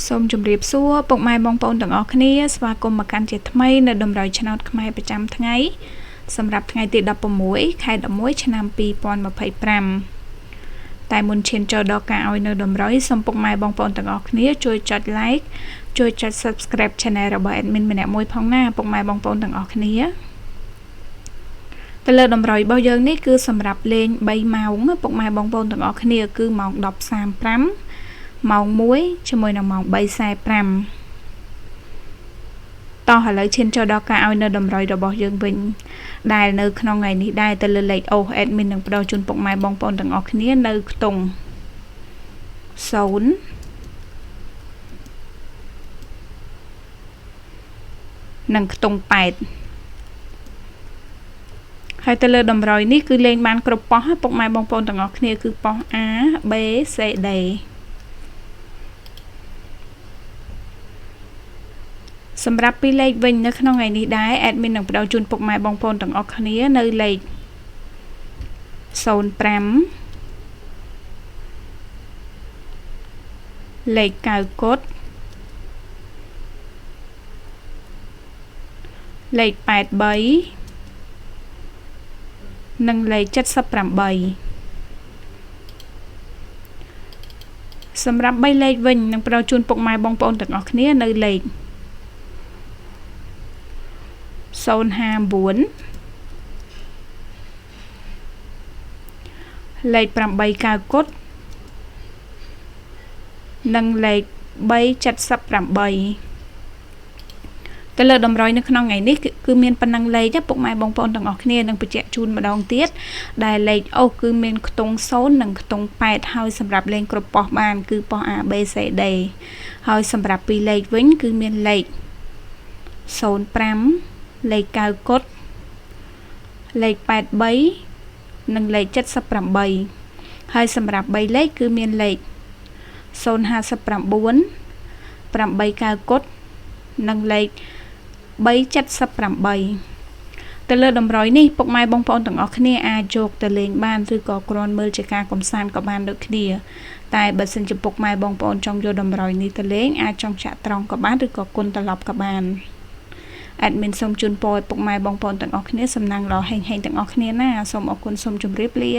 សូមជម្រាបសួរពុកម៉ែបងប្អូនទាំងអស់គ្នាស្វាគមន៍មកកាន់ជាថ្មីនៅតម្រូវឆ្នោតខ្មែរប្រចាំថ្ងៃសម្រាប់ថ្ងៃទី16ខែ11ឆ្នាំ2025តែមុនឈានចូលដល់ការឲ្យនៅតម្រូវសូមពុកម៉ែបងប្អូនទាំងអស់គ្នាជួយចុច like ជួយចុច subscribe channel របស់ admin ម្នាក់មួយផងណាពុកម៉ែបងប្អូនទាំងអស់គ្នាទៅលើតម្រូវរបស់យើងនេះគឺសម្រាប់លេង3ម៉ោងពុកម៉ែបងប្អូនទាំងអស់គ្នាគឺម៉ោង 10:35 ម៉ោង 1 ជាមួយនឹងម៉ោង 3:45 តោះឥឡូវឈានចូលដល់ការឲ្យនៅតម្រុយរបស់យើងវិញដែលនៅក្នុងថ្ងៃនេះដែរទៅលើលេខអូ admin នឹងផ្ដល់ជូនពុកម៉ែបងប្អូនទាំងអស់គ្នានៅខ្ទង់0និងខ្ទង់8ហើយទៅលើតម្រុយនេះគឺលេងបានគ្រប់ប៉ោះពុកម៉ែបងប្អូនទាំងអស់គ្នាគឺប៉ោះ A B C Dសម្រាប់ពីលេខវិញនៅក្នុងថ្ងៃនេះដែរ admin នឹងផ្ដល់ជូនពុកម៉ែបងប្អូនទាំងអស់គ្នានៅលេខ05លេខ9គត់លេខ83និងលេខ78សម្រាប់3លេខវិញនឹងផ្ដល់ជូនពុកម៉ែបងប្អូនទាំងអស់គ្នានៅលេខ059លេខ89គត់និងលេខ378ទៅលើតម្រុយនៅក្នុងថ្ងៃនេះគឺមានប៉ុណ្ណឹងលេខពុកម៉ែបងប្អូនទាំងអស់គ្នានឹងបញ្ជាក់ជូនម្ដងទៀតដែលលេខអូគឺមានខ្ទង់0និងខ្ទង់8ហើយសម្រាប់លេងគ្រប់ប៉ោះបានគឺប៉ោះ A B C D ហើយសម្រាប់ពីរលេខវិញគឺមានលេខ05លេខ9គត់លេខ83និងលេខ78ហើយសម្រាប់3លេខគឺមានលេខ059 89គត់និងលេខ378ទៅលើតម្រុយនេះពុកម៉ែបងប្អូនទាំងអស់គ្នាអាចយកទៅលេងបានឬក៏គ្រាន់មើលជាការកំសាន្តក៏បានដូចគ្នាតែបើសិនជាពុកម៉ែបងប្អូនចង់យកតម្រុយនេះទៅលេងអាចចង់ចាក់ត្រង់ក៏បានឬក៏គុណត្រឡប់ក៏បានadmin សូមជូនពរឲ្យពុកម៉ែបងប្អូនទាំងអស់គ្នាសំណាងល្អហេងៗទាំងអស់គ្នាណាសូមអរគុណសូមជម្រាបលា